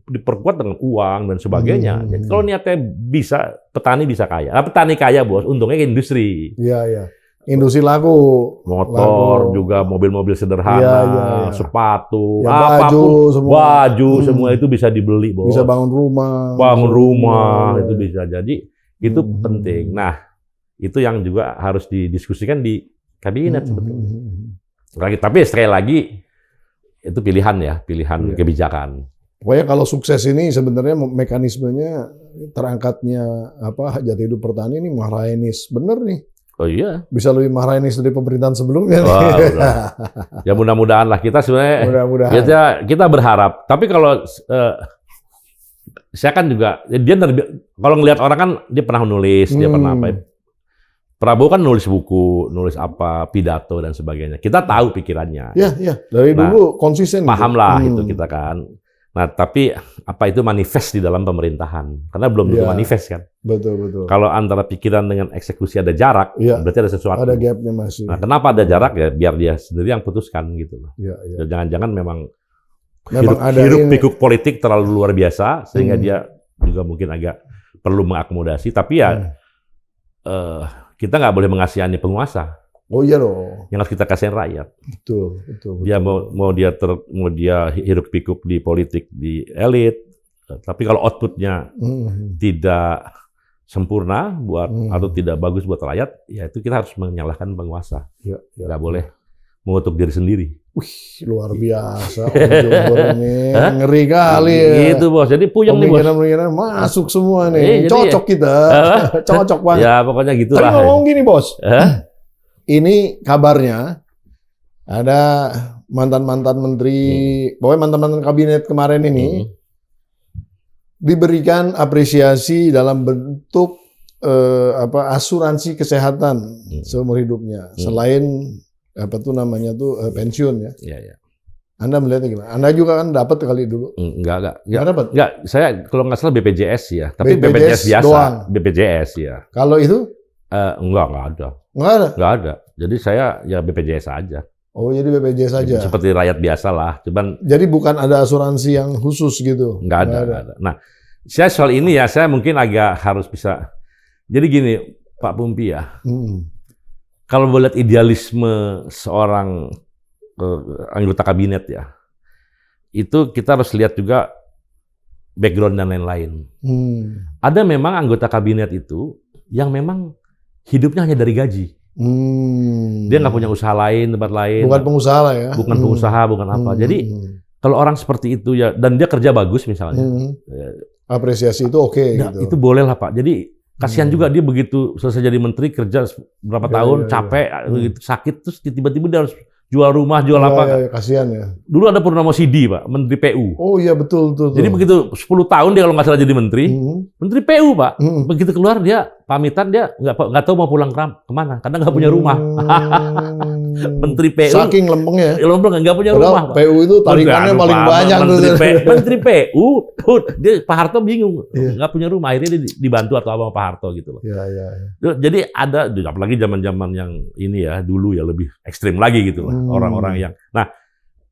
diperkuat dengan uang dan sebagainya. Jadi kalau niatnya bisa, petani bisa kaya. Nah, petani kaya, Bos, untungnya ke industri. Industri laku. Motor juga, mobil-mobil sederhana, sepatu, baju, semua itu bisa dibeli, Bos. Bisa bangun rumah. Itu bisa. Jadi itu penting. Nah, itu yang juga harus didiskusikan di kabinet sebetulnya. Tapi sekali lagi itu pilihan kebijakan. Pokoknya kalau sukses ini sebenarnya mekanismenya terangkatnya hajat hidup petani ini Maharainis bener nih. Oh iya. Bisa lebih Maharainis dari pemerintahan sebelumnya. Ya mudah-mudahan lah kita sebenarnya. Kita berharap. Tapi kalau saya kan juga kalau ngelihat orang kan dia pernah nulis, dia pernah apa? Prabowo kan nulis buku, nulis pidato dan sebagainya. Kita tahu pikirannya. Iya. Dari dulu konsisten. Paham lah itu kita kan. Nah, tapi apa itu manifest di dalam pemerintahan? Karena belum tentu manifest kan. Betul. Kalau antara pikiran dengan eksekusi ada jarak, berarti ada sesuatu. Ada gapnya masih. Nah, kenapa ada jarak ya? Biar dia sendiri yang putuskan gitu loh. Jangan-jangan memang hiruk pikuk politik terlalu luar biasa sehingga dia juga mungkin agak perlu mengakomodasi. Tapi ya kita nggak boleh mengasihani penguasa. Oh iya dong. Yang harus kita kasihin rakyat. Betul. Dia mau dia hiruk pikuk di politik di elit, tapi kalau outputnya tidak sempurna atau tidak bagus buat rakyat, ya itu kita harus menyalahkan penguasa. Nggak boleh mengutuk diri sendiri. Wih, luar biasa. Jumbo ini ngeri kali ya. Gitu, Bos. Jadi puyeng nih, Bos. Pemikiran masuk semua nih. Cocok kita. Cocok banget. Ya, pokoknya gitulah. Tapi ngomong gini, Bos. Ini kabarnya ada mantan-mantan menteri, pokoknya mantan-mantan kabinet kemarin ini diberikan apresiasi dalam bentuk asuransi kesehatan seumur hidupnya, selain pensiun ya. Iya. Anda melihatnya gimana? Anda juga kan dapat kali dulu? Enggak dapat. Enggak, saya kalau nggak salah BPJS ya, tapi BPJS biasa, doang. BPJS ya. Kalau itu? Enggak ada. Nggak ada? Nggak ada. Jadi saya ya BPJS aja. Oh, jadi BPJS saja. Seperti rakyat biasa lah. Cuman jadi bukan ada asuransi yang khusus gitu. Nggak ada. Nah, saya soal ini ya saya mungkin agak harus bisa. Jadi gini, Pak Pumpi ya. Kalau melihat idealisme seorang anggota kabinet ya, itu kita harus lihat juga background dan lain-lain. Ada memang anggota kabinet itu yang memang hidupnya hanya dari gaji. Dia nggak punya usaha lain, tempat lain. Bukan pengusaha lah ya. Bukan pengusaha, bukan apa. Jadi kalau orang seperti itu ya, dan dia kerja bagus misalnya. Apresiasi itu oke. Nah, gitu. itu boleh lah Pak. Jadi kasihan juga dia begitu selesai jadi menteri, kerja berapa tahun, capek, begitu sakit, terus tiba-tiba dia harus jual rumah, jual apa. Kasihan ya. Dulu ada Purnomo Sidi Pak, Menteri PU. Oh iya betul. Jadi begitu 10 tahun dia kalau nggak salah jadi menteri, Menteri PU Pak. Begitu keluar dia pamitan, dia nggak tahu mau pulang kemana, karena nggak punya rumah. Menteri PU. Saking lempengnya. Lempeng nggak punya rumah. PU itu tarikannya paling banyak. Menteri PU, dia Pak Harto bingung, nggak punya rumah, akhirnya dia dibantu atau apa Pak Harto gitu loh. Jadi ada, apalagi zaman-zaman yang ini ya dulu ya lebih ekstrim lagi gitu lah. Orang-orang yang, nah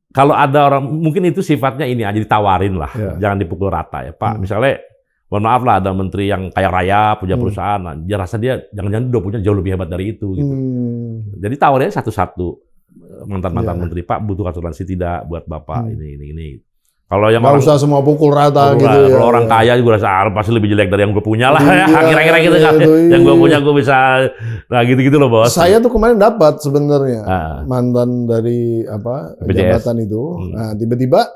kalau ada orang mungkin itu sifatnya ini aja ditawarin lah, jangan dipukul rata ya Pak. Misalnya, mohon maaf lah ada menteri yang kaya raya punya perusahaan, nah, dia rasa dia jangan-jangan udah punya jauh lebih hebat dari itu gitu. Jadi tawarinnya satu-satu mantan-mantan menteri, Pak butuh asuransi tidak buat bapak ini. Kalau yang nggak usah semua pukul rata gitu ya. Kalau orang kaya juga rasa pasti lebih jelek dari yang gue punya lah ya. Kira-kira gitu kan. Yang gue punya gue bisa, nah gitu-gitu loh bos. Saya tuh kemarin dapat sebenarnya mantan dari apa jabatan itu. Nah tiba-tiba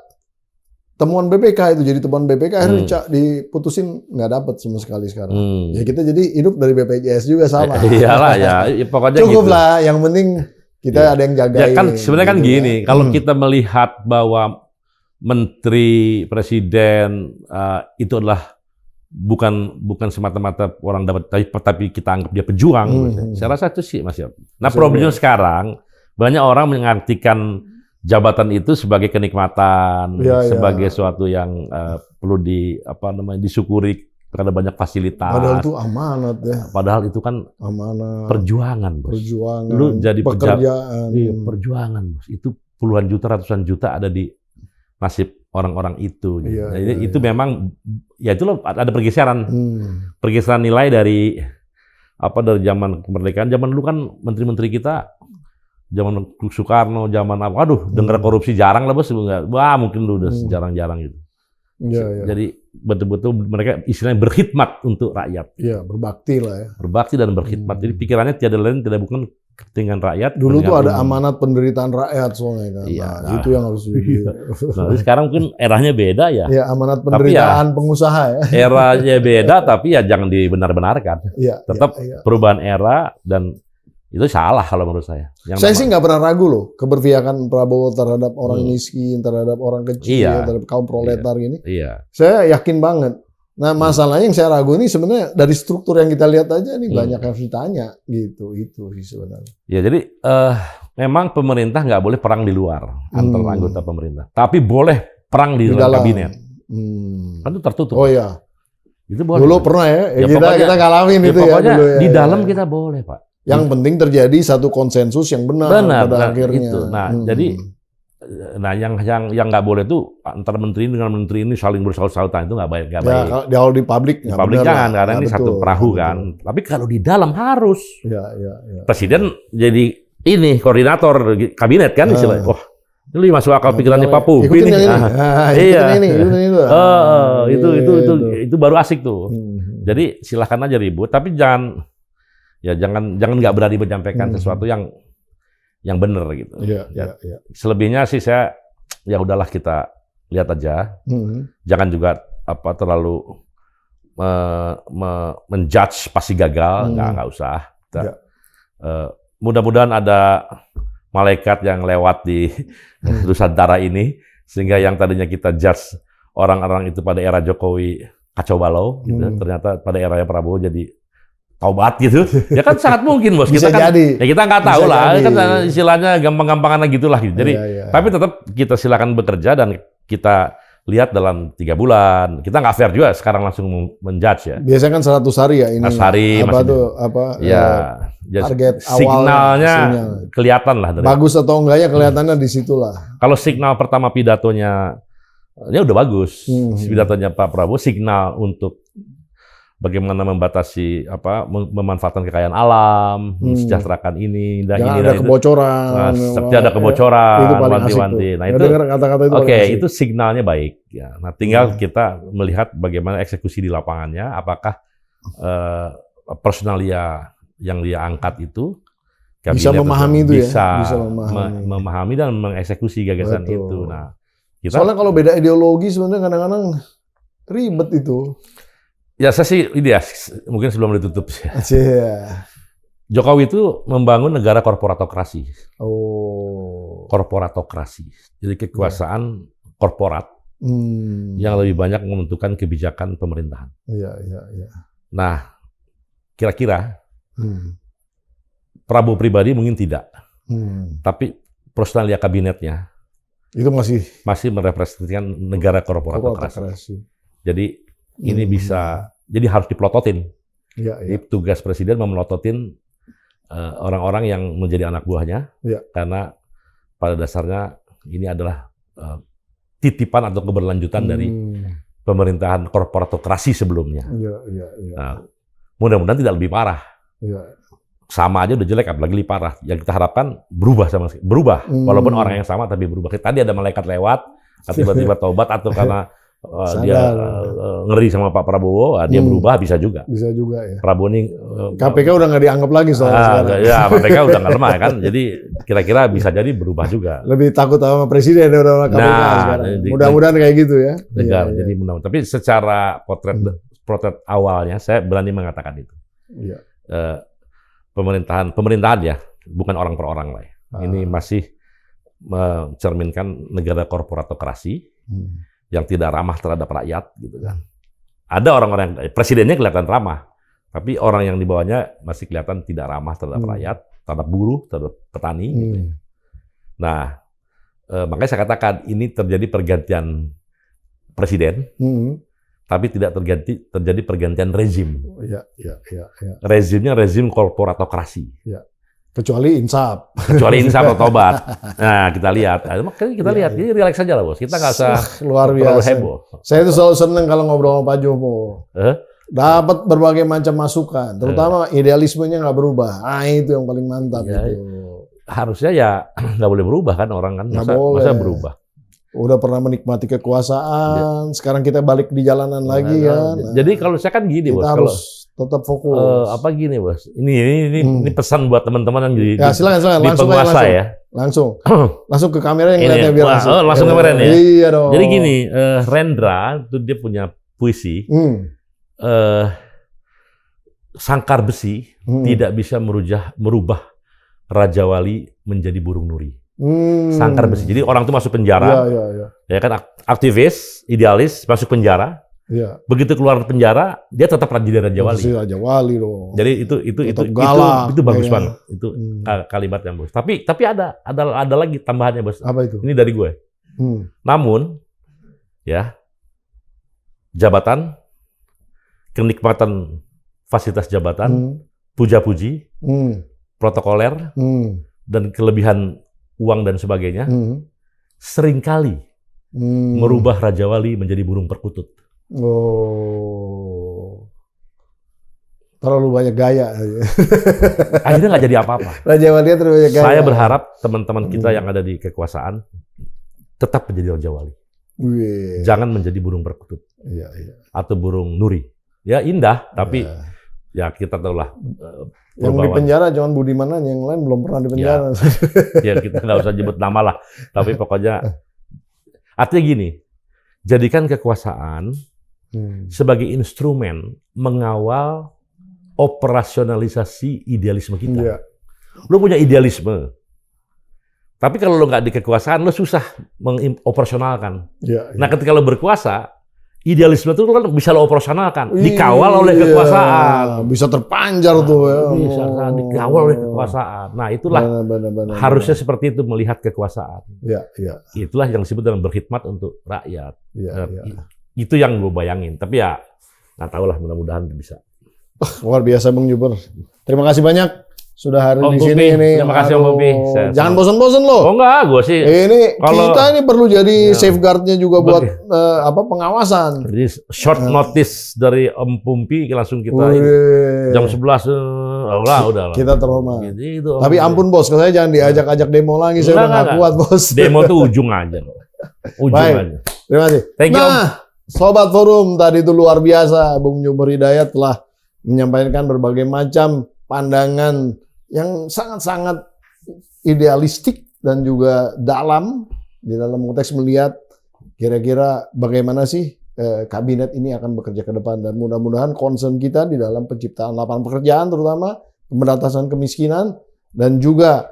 temuan BPK itu jadi temuan BPK akhirnya diputusin nggak dapat sama sekali sekarang. Ya kita jadi hidup dari BPJS juga sama. Iyalah ya, pokoknya cukup gitu. lah. Yang penting kita ada yang jagain. Ya kan sebenarnya kan gitu gini, kalau kita melihat bahwa menteri, presiden itu adalah bukan semata-mata orang dapat, tapi kita anggap dia pejuang. Saya rasa itu sih Mas Yop. Nah problemnya sekarang banyak orang mengartikan jabatan itu sebagai kenikmatan, sebagai suatu yang perlu disyukuri karena banyak fasilitas. Padahal itu amanat ya. Padahal itu kan amanat. Perjuangan, bos. Perjuangan. Lu jadi pekerjaan. Perjuangan, bos. Itu puluhan juta, ratusan juta ada di nasib orang-orang itu. Itu memang ya itulah ada pergeseran. Pergeseran nilai dari zaman kemerdekaan. Zaman dulu kan menteri-menteri kita zaman Soekarno, zaman apa? Aduh, dengar korupsi jarang lah bos. Wah, mungkin lu udah jarang-jarang gitu. Jadi betul-betul mereka istilahnya berkhidmat untuk rakyat. Iya, berbakti lah ya. Berbakti dan berkhidmat. Jadi pikirannya tiada lain tidak bukan kepentingan rakyat. Dulu tuh ada amanat penderitaan rakyat soalnya kan. Nah, itu yang harus Nah, sekarang mungkin eranya beda ya. Iya, amanat penderitaan pengusaha ya. Eranya beda tapi ya jangan dibenar-benarkan. Tetap perubahan era dan itu salah kalau menurut saya. Saya sih nggak pernah ragu loh keberpihakan Prabowo terhadap orang miskin, terhadap orang kecil, terhadap kaum proletar ini. Saya yakin banget. Nah masalahnya yang saya ragu ini sebenarnya dari struktur yang kita lihat aja nih banyak yang harus ditanya gitu. Itu sih sebenarnya. Ya jadi memang pemerintah nggak boleh perang di luar antar anggota pemerintah, tapi boleh perang di dalam kabinet. Kan itu tertutup. Oh iya. Itu boleh. Dulu pernah ya kita ngalamin itu ya. Pokoknya dulu ya. Di dalam kita boleh Pak. Yang penting terjadi satu konsensus yang benar pada akhirnya. Itu. Nah, jadi yang nggak boleh tuh antara menteri ini dengan menteri ini saling bersaut-sautan itu nggak baik. Kalau di publik nggak benar. Jangan karena ini satu perahu kan. Tapi kalau di dalam harus. Presiden jadi ini koordinator kabinet kan istilahnya. Wah, ini masuk akal pikirannya Pak Pupi nih. Itu baru asik tuh. Jadi silahkan aja ribut, tapi jangan nggak berani menyampaikan sesuatu yang benar gitu. Selebihnya sih saya ya udahlah kita lihat aja. Jangan juga terlalu menjudge pasti gagal, nggak usah. Mudah-mudahan ada malaikat yang lewat di Nusantara ini sehingga yang tadinya kita judge orang-orang itu pada era Jokowi kacau balau, gitu, ternyata pada era Prabowo jadi taubat gitu, ya kan sangat mungkin bos. Bisa kita kan, jadi. ya kita nggak tahu lah, kan istilahnya gampang-gampangan gitulah. Gitu. Jadi, tapi tetap kita silakan bekerja dan kita lihat dalam 3 bulan. Kita nggak fair juga sekarang langsung menjudge ya. Biasanya kan 100 hari ya ini. 100 hari. Apa tuh? target signalnya awalnya, kelihatan lah. Bagus atau enggaknya kelihatannya di situlah. Kalau signal pertama pidatonya, ya udah bagus. Pidatonya Pak Prabowo signal untuk bagaimana membatasi memanfaatkan kekayaan alam, mensejahterakan ini dan jangan ini ada kebocoran. Seperti ada kebocoran, itu paling wanti-wanti. Nah itu kata-kata itu itu signalnya baik. Ya. Nah tinggal kita melihat bagaimana eksekusi di lapangannya. Apakah personalia yang dia angkat itu bisa memahami itu bisa memahami dan mengeksekusi gagasan itu. Nah, soalnya kalau beda ideologi sebenarnya kadang-kadang ribet itu. Ya saya sih mungkin sebelum ditutup sih. Jokowi itu membangun negara korporatokrasi. Korporatokrasi. Jadi kekuasaan korporat yang lebih banyak menentukan kebijakan pemerintahan. Nah, kira-kira Prabowo pribadi mungkin tidak, tapi personalia kabinetnya itu masih merepresentasikan negara korporatokrasi. Jadi ini jadi harus diplototin. Jadi tugas presiden memelototin orang-orang yang menjadi anak buahnya, karena pada dasarnya ini adalah titipan atau keberlanjutan dari pemerintahan korporatokrasi sebelumnya. Nah, mudah-mudahan tidak lebih parah. Sama aja udah jelek, apalagi lebih parah. Yang kita harapkan berubah walaupun orang yang sama tapi berubah. Tadi ada malaikat lewat, tiba-tiba taubat atau karena dia ngeri sama Pak Prabowo, dia berubah, bisa juga. Bisa juga ya. Prabowo ini KPK udah nggak dianggap lagi soalnya sekarang. Ya, KPK udah nggak lemah kan. Jadi kira-kira bisa jadi berubah juga. Lebih takut sama presiden udah KPK sekarang. Mudah-mudahan kayak gitu ya. Jadi mudah-mudahan. Tapi secara potret awalnya saya berani mengatakan itu. Pemerintahan ya, bukan orang per orang lah. Ini masih mencerminkan negara korporatokrasi yang tidak ramah terhadap rakyat, gitu kan. Ada orang-orang presidennya kelihatan ramah, tapi orang yang di bawahnya masih kelihatan tidak ramah terhadap rakyat, terhadap buruh, terhadap petani. Gitu. Nah, makanya saya katakan ini terjadi pergantian presiden, tapi tidak terjadi pergantian rezim. Rezimnya rezim korporatokrasi. Kecuali insaf atau tobat. Nah, kita lihat. Makanya kita lihat. Jadi relax saja lah, Bos. Kita nggak usah luar biasa. Heboh. Saya itu selalu senang kalau ngobrol sama Pak Joko. Dapat berbagai macam masukan. Terutama idealismenya nggak berubah. Nah, itu yang paling mantap. Itu. Harusnya ya nggak boleh berubah kan orang kan. Masa berubah. Udah pernah menikmati kekuasaan. Sekarang kita balik di jalanan lagi kan. Jadi kalau saya kan gini, Bos. Kalau tetap fokus. Gini, Bos. Ini pesan buat teman-teman yang di silakan. Di penguasa ya. Langsung ke kamera yang ngeliatnya biar langsung ke kamera ya. Iya dong. Jadi gini, Rendra itu dia punya puisi. Sangkar besi tidak bisa merubah Raja Wali menjadi burung nuri. Sangkar besi. Jadi orang itu masuk penjara. Ya kan, aktivis, idealis masuk penjara. Begitu keluar penjara, dia tetap jadi Raja Wali. Raja Wali dong. Jadi itu bagus banget. Itu kalimat yang bagus. Tapi ada lagi tambahannya, Bos. Apa itu? Ini dari gue. Namun ya, jabatan, kenikmatan fasilitas jabatan, puja-puji, protokoler, dan kelebihan uang dan sebagainya, seringkali merubah Raja Wali menjadi burung perkutut. Terlalu banyak gaya. Akhirnya nggak jadi apa-apa. Raja Wali terlalu banyak gaya. Saya berharap teman-teman kita yang ada di kekuasaan tetap menjadi Raja Wali. Jangan menjadi burung perkutut. Atau burung nuri. Ya indah, tapi ya kita tahulah. Yang di penjara jangan Budiman aja, yang lain belum pernah di penjara. Ya kita nggak usah nyebut nama lah. Tapi pokoknya artinya gini, jadikan kekuasaan sebagai instrumen mengawal operasionalisasi idealisme kita. Lu punya idealisme, tapi kalau lu nggak di kekuasaan, lu susah mengoperasionalkan. Nah, ketika lu berkuasa, idealisme itu kan bisa lo operasionalkan, dikawal oleh kekuasaan. Bisa terpanjar tuh ya. Bisa dikawal oleh kekuasaan. Nah, itulah harusnya seperti itu melihat kekuasaan. Itulah yang disebut dengan berkhidmat untuk rakyat. Itu yang gue bayangin. Tapi ya nggak tahu lah, mudah-mudahan bisa. Luar biasa Bang Juber. Terima kasih banyak sudah hadir Om di sini Pupi, nih. terima kasih Om Pupi. Jangan bosan-bosan loh. Oh enggak, gue sih. Kita ini perlu jadi Ya. safeguardnya juga buat pengawasan. Jadi short notice dari Om Pupi langsung kita jam 11 udah. Kita terhormat. Gitu, Tapi ampun bos, saya jangan diajak-ajak demo lagi. Saya udah nggak kuat bos. Demo tuh ujung aja. Baik. Aja. Terima kasih. Thank you, Om. Sobat Forum, tadi itu luar biasa. Bung Jumper Hidayat telah menyampaikan berbagai macam pandangan yang sangat-sangat idealistik dan juga dalam di dalam konteks melihat kira-kira bagaimana sih kabinet ini akan bekerja ke depan, dan mudah-mudahan concern kita di dalam penciptaan lapangan pekerjaan, terutama pemberantasan kemiskinan, dan juga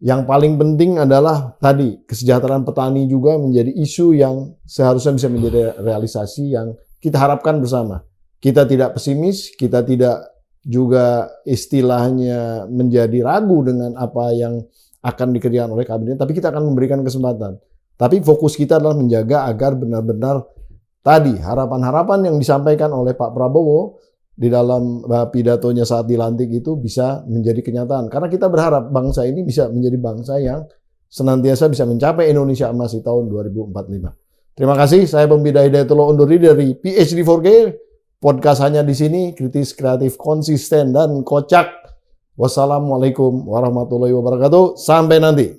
yang paling penting adalah tadi kesejahteraan petani juga menjadi isu yang seharusnya bisa menjadi realisasi yang kita harapkan bersama. Kita tidak pesimis, kita tidak juga istilahnya menjadi ragu dengan apa yang akan dikerjakan oleh kabinet, tapi kita akan memberikan kesempatan. Tapi fokus kita adalah menjaga agar benar-benar tadi harapan-harapan yang disampaikan oleh Pak Prabowo di dalam pidatonya saat dilantik itu bisa menjadi kenyataan. Karena kita berharap bangsa ini bisa menjadi bangsa yang senantiasa bisa mencapai Indonesia Emas di tahun 2045. Terima kasih, saya Pembida Hidayatullah undur diri dari PhD 4K. Podcast hanya di sini, kritis, kreatif, konsisten, dan kocak. Wassalamualaikum warahmatullahi wabarakatuh. Sampai nanti.